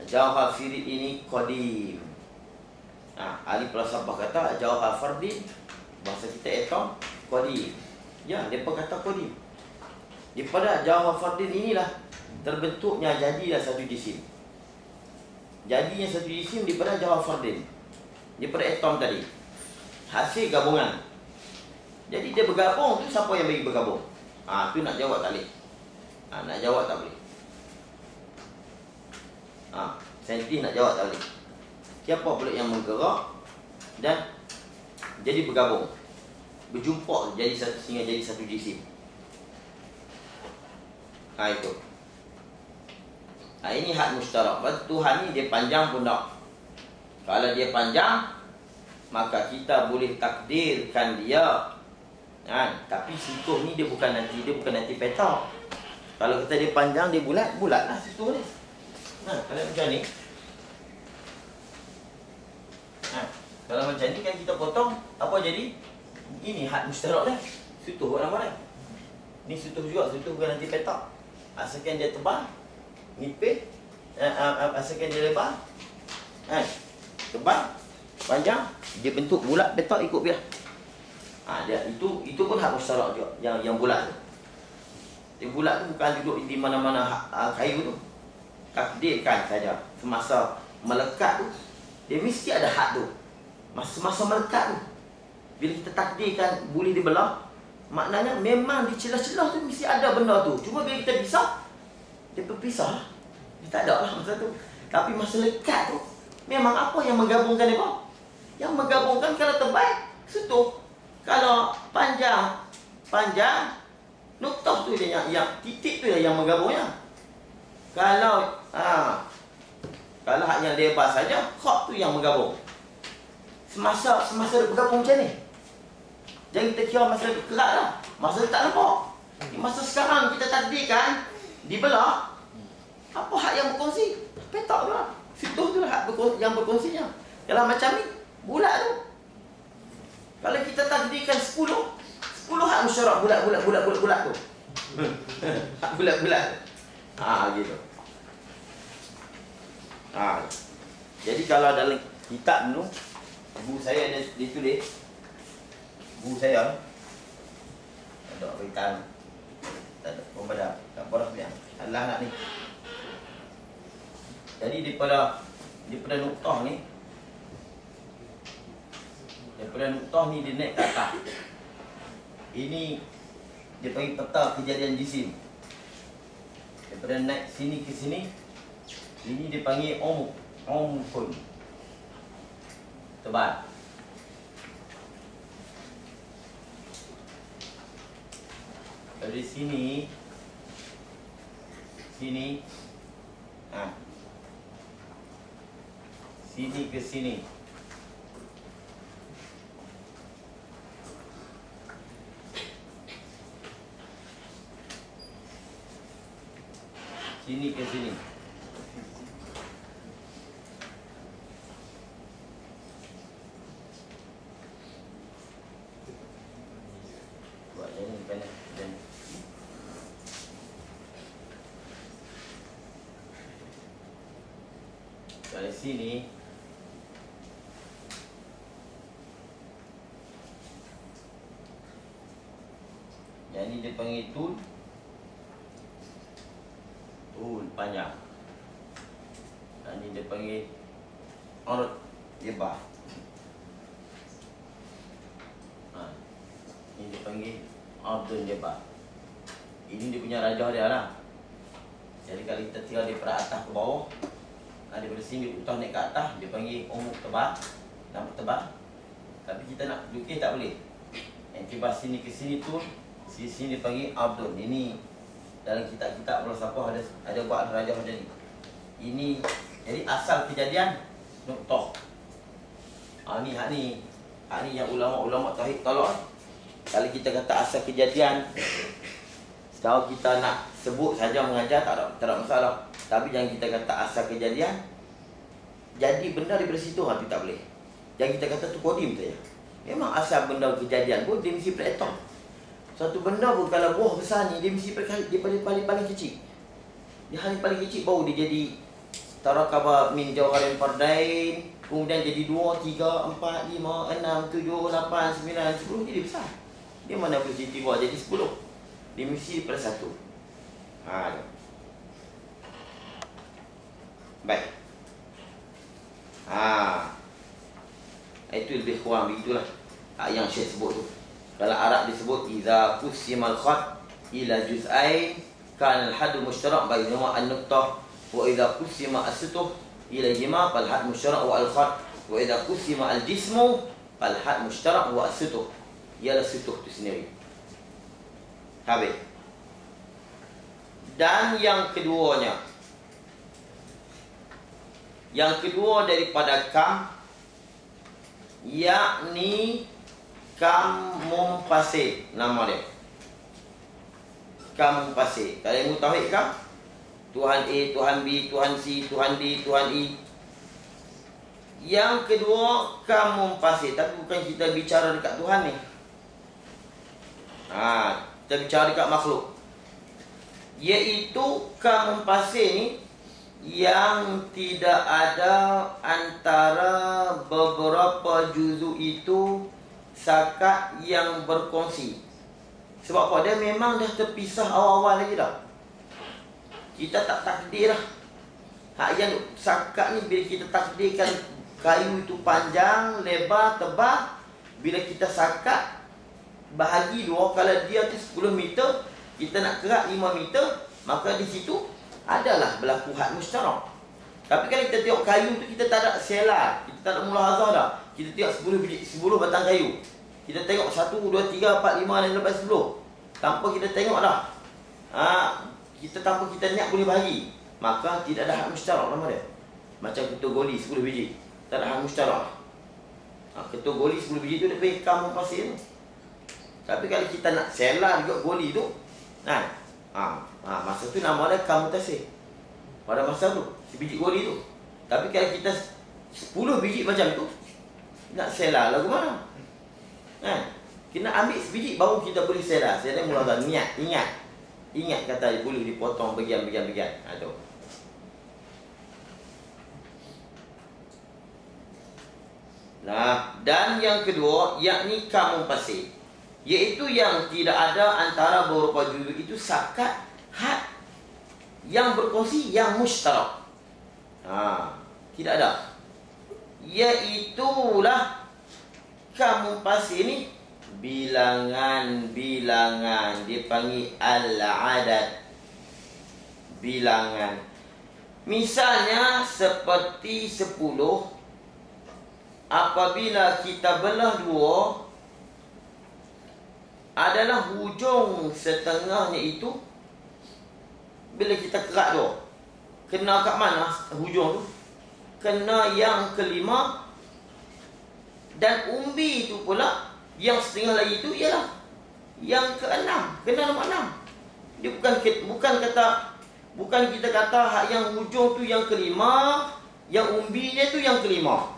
Jauhar firid ini qadim. Ahli falsafah kata jauhar fardin, bahasa kita atom qadim. Ya, depa kata qadim. Daripada jauhar fardin inilah terbentuknya jadilah satu jisim. Jadinya satu jisim daripada jauhar fardin, daripada atom tadi. Hasil gabungan. Jadi dia bergabung tu, siapa yang bagi bergabung? Tu nak jawab tak boleh. Nak jawab tak boleh. Saintis nak jawab tak boleh. Siapa pula yang menggerak dan jadi bergabung, berjumpa jadi satu, sehingga jadi satu jisim. Itu. Ini hak mustarak. Tuhan ni dia panjang pun tak. Kalau dia panjang, maka kita boleh takdirkan dia. Tapi situ ni dia bukan nanti peta. Kalau kita dia panjang, dia bulat lah situ ni. Kalau macam ni, kalau macam ni kan kita potong, apa jadi? Ini hak mustarak dah. Sutuh nama dia. Ni sutuh juga, sutuh bukan nanti peta. Asalkan dia tebal, nipis, asalkan dia lebar, tebal, panjang, dia bentuk bulat, peta ikut dia. Dia itu pun hak mustarak juga, yang bulat tu. Yang bulat tu bukan duduk di mana-mana kayu tu. Takdirkan saja. Semasa melekat tu, dia mesti ada hak tu. Masa melekat tu, bila kita takdirkan boleh dibelah, maknanya memang di celah-celah tu mesti ada benda tu. Cuma bila kita pisah, dia berpisah lah. Dia tak ada lah masa tu. Tapi masa lekat tu, memang apa yang menggabungkan dia apa? Yang menggabungkan kalau tebal, sutuh. Kalau panjang, noktah tu dia yang titik tu yang menggabungnya. Kalau hak yang lebar saja, hak tu yang menggabung. Semasa dia bergabung macam ni. Jangan kita kira masa dia kerak lah. Masa dia tak nampak. Masa sekarang kita takdirkan dibelah, apa hak yang berkongsi? Petak tu lah. Situ tu lah hak yang berkongsinya. Kalau macam ni, bulat tu. Kalau kita takdirkan 10 hak musyarak bulat tu. Hak bulat-bulat tu. Gitu. Jadi kalau dalam kitab dulu, ibu saya ada ditulis, ibu saya ada berikan, tak ada pembaca, tak boleh punya Allah nak ni. Jadi daripada nuktah ni, dia naik ke atas. Ini dia panggil peta kejadian jisim. Daripada naik sini ke sini, ini dia panggil omkun, tebal. Dari sini sini ke sini, sini ke sini. Buat macam ni kan. Dari sini yang ni dia panggil tul panjang. Dan ni dia panggil urut lebar. Ni dia panggil urut lebar. Ini dia punya rajah dia lah. Jadi kalau kita tinggal di atas ke bawah, daripada sini utah naik ke atas, dia panggil umuk tebal, nampak tebal. Tapi kita nak lukis tak boleh. Yang kibas sini ke sini tu, sini dia panggil abdun. Ini dalam kitab-kitab falsafah ada buat rajah macam ni. Ini jadi asal kejadian nuktah. Ni yang ulama-ulama tauhid tolak. Kalau kita kata asal kejadian, kalau kita nak sebut saja mengajar tak ada masalah. Tapi jangan kita kata asal kejadian jadi benda daripada situ, itu tak boleh. Jangan kita kata tu kodim saja. Memang asal benda kejadian pun dia mesti beretom. Satu benda pun kalau buah besar ni dia mesti paling kecil. Dia hanya paling kecil baru dia jadi tarakaba min jawharin fardain, kemudian jadi 2, 3, 4, 5, 6, 7, 8, 9, 10 jadi besar. Dia mana boleh jadi buah jadi 10. Dia mesti daripada satu. Baik. Itu lebih kurang begitulah yang Syekh sebut tu. Kalau Arab disebut idza qusimal khat ila juz'ain kana al-hadd mushtarak bainahuma an-nuqtah wa idza qusima as-sutuh ila jima' fal hadd mushtarak wa al-khat wa idza qusima al-jismu fal hadd mushtarak wa as-sutuh. Ialah sutuh tu sendiri. Habis. Dan yang keduanya, yang kedua daripada kam, yakni kam mumpasir, nama dia kam mumpasir. Kalau ilmu tauhid kam, Tuhan A, Tuhan B, Tuhan C, Tuhan D, Tuhan E. Yang kedua kam mumpasir, tapi bukan kita bicara dekat Tuhan ni. Kita bicara dekat makhluk. Iaitu kam mumpasir ni yang tidak ada antara beberapa juzuk itu sakat yang berkongsi. Sebab apa? Dia memang dah terpisah awal-awal lagi dah. Kita tak takdir lah. Hak yang sakat ni bila kita takdirkan kayu itu panjang, lebar, tebal, bila kita sakat bahagi dua, kalau dia tu 10 meter, kita nak kerak 5 meter, maka di situ adalah berlaku had musytarak. Tapi kalau kita tengok kayu tu, kita tak ada selar, kita tak ada mulahazah dah. Kita tengok 10 batang kayu, kita tengok 1, 2, 3, 4, 5 dan lepas 10 tanpa kita tengok dah. Kita tanpa kita niat boleh bahagi, maka tidak ada had musytarak nama dia. Macam ketua goli 10 biji, tak ada had musytarak. Ketua goli 10 biji tu dia panggil kam mumpasir tu. Tapi kalau kita nak selar juga goli tu, masa tu nama dia kam mutasir. Pada masa tu, sebiji goli tu. Tapi kalau kita 10 biji macam tu, nak selar lagu mana? Kena ambil sebiji baru kita boleh selar. Selar mula niat, ingat kata boleh dipotong bagian-bagian. Tu. Dan yang kedua, yakni kam mumpasir, iaitu yang tidak ada antara beberapa juzuk itu sakat had yang berkongsi yang musytarak. Tidak ada. Iaitulah kam mumpasir ni bilangan-bilangan, dipanggil al-adad, bilangan. Misalnya seperti 10, apabila kita belah 2, adalah hujung setengahnya itu, bila kita kerak 2, kena kat mana hujung tu? Kena yang kelima. Dan umbi itu pula, yang setengah lagi itu ialah yang keenam, kena nombor 6. Dia bukan kita kata hak yang hujung tu yang kelima, yang umbinya tu yang kelima,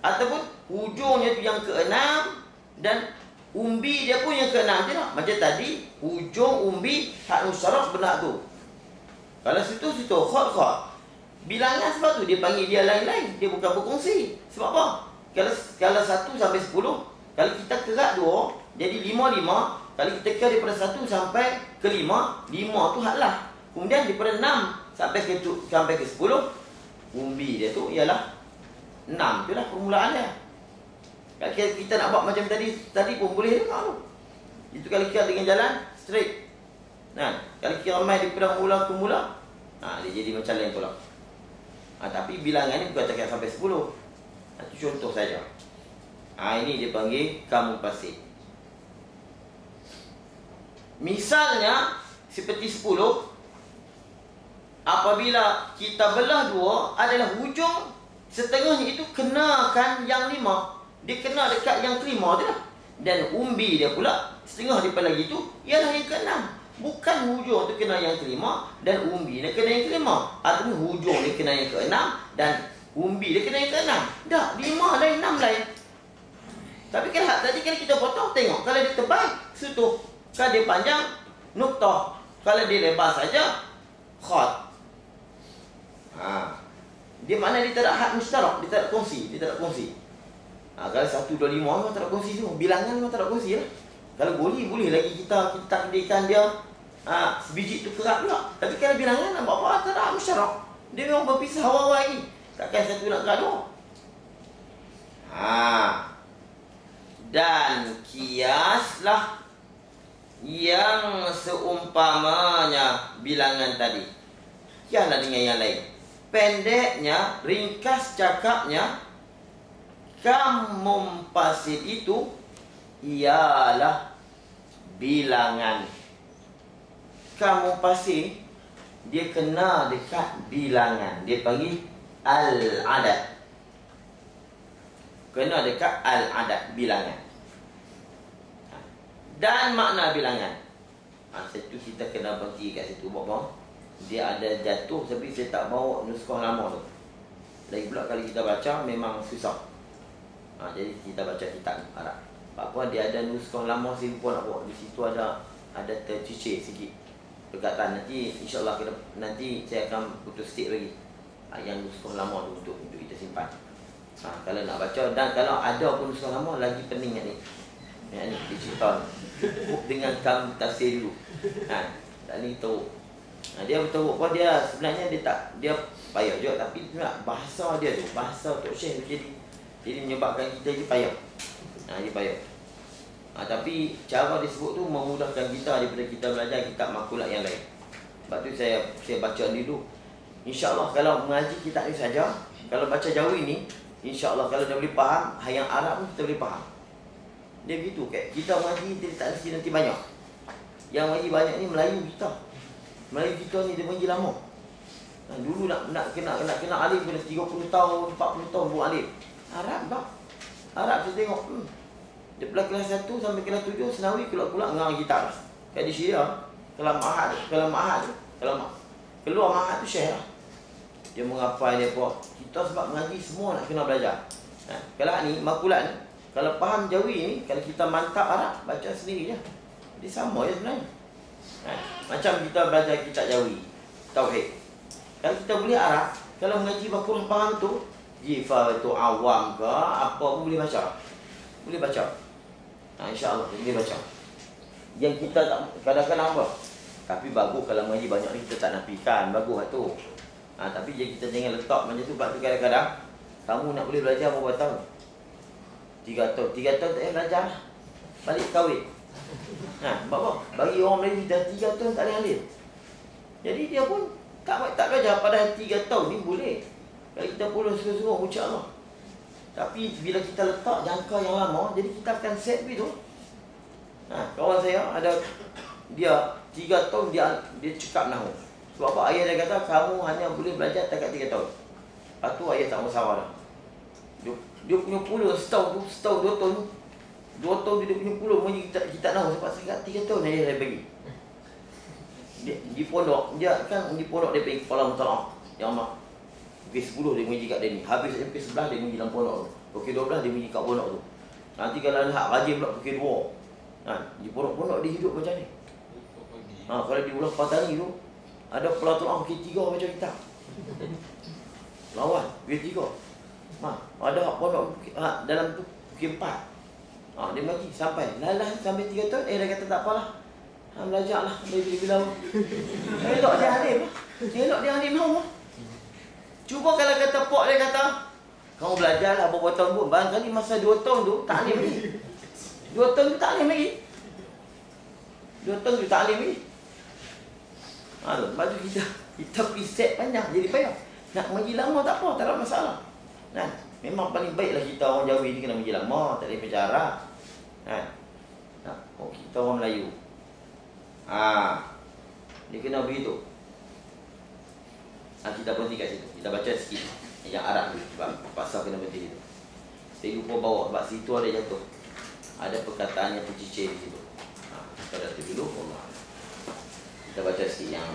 ataupun hujungnya tu yang keenam dan umbi dia pun yang keenam. Tidak. Macam tadi, hujung umbi hak musytarak benar tu. Kalau situ khat. Bilangan sebab tu dia panggil dia lain-lain, dia bukan berkongsi. Sebab apa? Kalau 1 sampai 10, kalau kita kerak 2, jadi 5. Kalau kita kerak daripada 1 sampai ke 5 tu haklah. Kemudian daripada 6 sampai ke 10, umbi dia tu ialah 6. Itulah permulaan dia. Kalau kita nak buat macam tadi pun boleh dengar tu. Itu kalau kita dengan jalan straight. Kalau kira mai daripada mula ke mula, dia jadi macam lain pula. Tapi bilangan ni bukan cakap sampai 10. Itu contoh saja. Ini dia panggil kamu pasir. Misalnya seperti 10, apabila kita belah dua, adalah hujung setengahnya itu kenakan yang 5. Dia kena dekat yang kelima tu lah. Dan umbi dia pula setengah daripada lagi tu ialah yang ke-6. Bukan hujung tu kena yang kelima dan umbi dia kena yang kelima. Ataupun hujung dia kena yang ke-6 dan umbi dia kena yang ke-6. Dah, 5 lain, 6 lain. Tapi tadi kan kita potong, tengok. Kalau dia tebal, sutuh. Kalau dia panjang, nuktah. Kalau dia lebar saja, khat. Dia mana dia tak ada had mustarak, dia tak ada kongsi. Kalau 1, 2, 5 memang tak ada kongsi semua. Bilangan memang tak ada kongsi lah. Kalau boleh lagi kita takdirkan dia sebiji tu kerak pula. Tapi kalau bilangan nampak apa, tak ada mustarak. Dia memang berpisah awal-awal lagi. Takkan satu nak kerak dua. Dan kiaslah yang seumpamanya bilangan tadi. Kiaslah dengan yang lain. Pendeknya, ringkas cakapnya, kam pasir itu ialah bilangan. Kam pasir dia kena dekat bilangan. Dia panggil al-adad. Kena dekat al-adad, bilangan. Dan makna bilangan. Satu kita kena berhenti kat situ. Bapak, dia ada jatuh tapi saya tak bawa nuskah lama tu. Lagi pula kalau kita baca memang susah. Jadi kita baca kitab Arab. Apa dia ada nuskah lama saya lupa nak bawa. Di situ ada tercicir sikit perkataan. Nanti insya-Allah nanti saya akan putus sikit lagi. Yang nuskah lama tu untuk kita simpan. Kalau nak baca dan kalau ada pun nuskah lama lagi pening ni. Yang ni digital. Dengan kam tafsir dulu. Tak ni tahu. Dia betul apa dia sebenarnya dia payah juga tapi bahasa dia tu, bahasa Tok Syekh tu jadi menyebabkan kita je payah. Dia payah. Tapi cara disebut tu memudahkan kita daripada kita belajar kitab makulat yang lain. Sebab tu saya baca dulu. InsyaAllah kalau mengaji kitab ni saja, kalau baca Jawi ni, InsyaAllah kalau dah boleh faham, yang Arab pun kita boleh faham. Dia begitu, kita mengaji dia tak mesti nanti banyak. Yang mengaji banyak ni Melayu kita. Melayu kita ni dia mengaji lama. Dulu nak kena alif kena 30 tahun, 40 tahun buat alif. Arab tak? Arab saya tengok. Daripada kelas 1 sampai kelas 7 senawi keluar ngarang kitab lah. Kat di Syria, keluar mahad tu. Keluar mahad tu Syekh lah. Dia menghafal dia apa. Kita sebab mengaji semua nak kena belajar. Kalau ni, makulat ni, kalau faham Jawi ni, kalau kita mantap Arab, baca sendiri je. Dia sama je sebenarnya. Macam kita belajar kitab Jawi, Tauhid. Kalau kita boleh Arab, kalau mengaji bakulah faham tu, Jifar tu awam ke, apa pun boleh baca. Boleh baca. InsyaAllah boleh baca. Yang kita tak, kadang-kadang apa? Tapi bagus kalau mengaji banyak ni kita tak nafikan, bagus lah tu. Tapi kita jangan letak macam tu. Sebab tu kadang-kadang kamu nak boleh belajar berapa tahun? 3 tahun. 3 tahun tak payah belajar. Balik kahwin. Bapak, bagi orang Melayu dah 3 tahun tak boleh alif. Jadi dia pun tak belajar. Padahal 3 tahun ni boleh. Kalau kita puluh sungguh-sungguh ucap Allah. Tapi bila kita letak jangka yang lama, jadi kita akan set begitu. Kawan saya ada, dia 3 tahun dia cekap nahu. Sebab apa? Ayah dia kata kamu hanya boleh belajar takat 3 tahun. Lepas tu ayah tak masalah dah. Dia punya puluh setahun 2 tahun tu. 2 tahun dia punya puluh mengaji kita nahu sebab sekat 3 tahun ayah dia bagi. Dia di pondok, dia bagi kepala mutalaah. Yang mak pukul 10 dia mengaji kat dia ni. Habis pukul 11 dia mengaji dalam pondok tu. Pukul 12 dia mengaji kat pondok tu. Nanti kalau nak rajin pula pukul 2. Di pondok-pondok dia hidup macam ni. Kalau di bulan Patani tu ada pelatih pukul 3 baca kitab. Lawan pukul 3. Ada pondok dalam tu pukul 4. Dia mengaji sampai lalah sampai 3 tahun. Dia kata tak apalah. Belajarlah dari bila. Elok dia alim lah. Elok dia alim lah. Cuba kalau kata pok dia kata kamu belajarlah berapa tahun pun. Barangkali masa 2 tahun tu tak alim lagi. 2 tahun tu tak alim lagi. 2 tahun tu tak alim lagi. Baju kita preset panjang, jadi payah. Nak mengaji lama tak apa, tak ada masalah. Kan? Memang paling baiklah kita orang Jawi ni kena mengaji lama, tak ada penjara. Kan? Kita orang Melayu. Dia kena begitu. Kita berhenti kat situ. Kita baca sikit yang Arab tu, sebab pasal kena berhenti situ. Saya lupa bawa, sebab situ ada jatuh. Ada perkataan yang tercicir di situ. Kita dah tu dulu, Allah. Kita baca sikit yang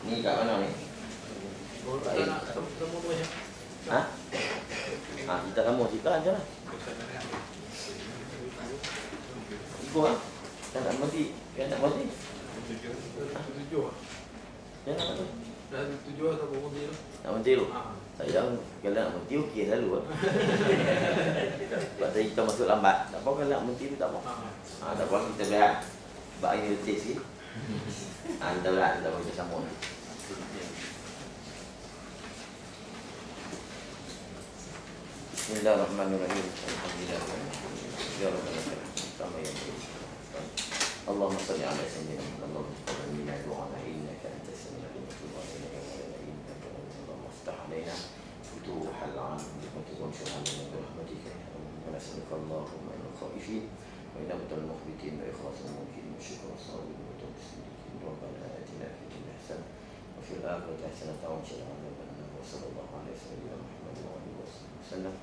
ni kat mana ni? Kita nak ketemu tu je. Kita sama cerita je lah. Ikut lah. Dah nak mati. Dah nak mati. Tujuh. Dah nak mati. Dah tujuh atau berhenti tu? Nak mati tu? Tak tahu. Kalau nak mati okey selalu lah. Sebab tadi kita masuk lambat. Tak apa kalau nak mati tu tak apa. Tak apa kita berat. Sebab ini letih sikit. Kita berat. Kita boleh sambung. Bismillahirrahmanirrahim. Allahumma salli ala sayyidina Muhammad wa ala alihi wa sahbihi innaka antas samiul alim wa Allahumma iftah alaina futuhal alim wa tuzam syurhan min rahmatika wa nas'aluka Allahumma min khaifin wa innamal mukhbitin wa ikhlasul mumkin wa syukran sabirin wa tawfiqin rabbana atina fid dunya hasanah wa fil akhirati hasanah wa qina adhaban nar wa sallallahu alaihi wa sallam.